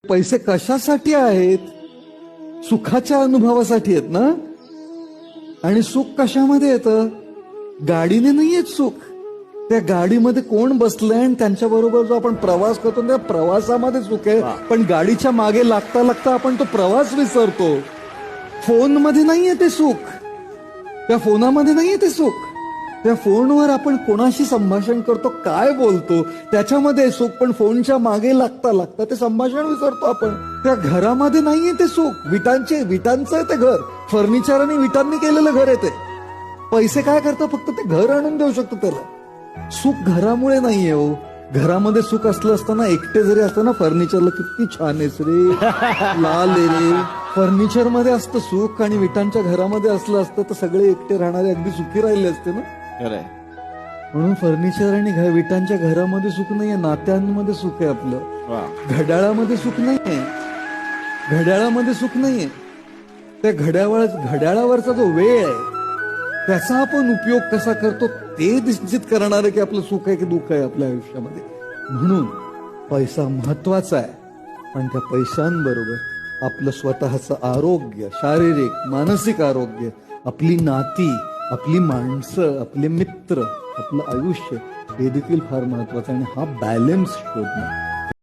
पैसे कशासाठी आहेत? सुखाच्या अनुभवासाठी आहेत ना. आणि सुख कशामध्ये येतं? गाडीने नाही येत सुख. त्या गाडीमध्ये कोण बसलंय आणि त्यांच्या बरोबर जो आपण प्रवास करतो त्या प्रवासामध्ये सुख आहे. पण गाडीच्या मागे लागता लागता आपण तो प्रवास विसरतो. फोनमध्ये नाहीये ते सुख. त्या फोनामध्ये नाहीये ते सुख. त्या फोनवर आपण कोणाशी संभाषण करतो, काय बोलतो, त्याच्यामध्ये सुख. पण फोनच्या मागे लागता लागता ते संभाषण विसरतो आपण. त्या घरामध्ये नाहीये ते सुख. विटांचं आहे ते घर. फर्निचर आणि विटांनी केलेलं घर आहे ते. पैसे काय करतं? फक्त ते घर आणून देऊ शकतो त्याला. सुख घरामुळे नाहीये हो. घरामध्ये सुख असलं असताना एकटे जरी असताना फर्निचरला किती छान आहेस रे, लाल आहे रे. फर्निचर मध्ये असतं सुख आणि विटांच्या घरामध्ये असलं असतं तर सगळे एकटे राहणारे अगदी सुखी राहिले असते ना. म्हणून फर्निचर आणि विटांच्या घरामध्ये सुख नाहीये, नात्यांमध्ये सुख आहे आपलं. घड्याळामध्ये सुख नाहीये. घड्याळामध्ये सुख नाहीये. त्या घड्याळावरचा जो वेळ आहे त्याचा आपण उपयोग कसा करतो ते निश्चित करणार आहे की आपलं सुख आहे की दुःख आहे आपल्या आयुष्यामध्ये. म्हणून पैसा महत्वाचा आहे, पण त्या पैशांबरोबर आपलं स्वतःचं आरोग्य, शारीरिक मानसिक आरोग्य, आपली नाती, आपली माणसं, आपले मित्र, आपलं आयुष्य हे देखील फार महत्वाचं आहे. आणि हा बॅलन्स शोधणं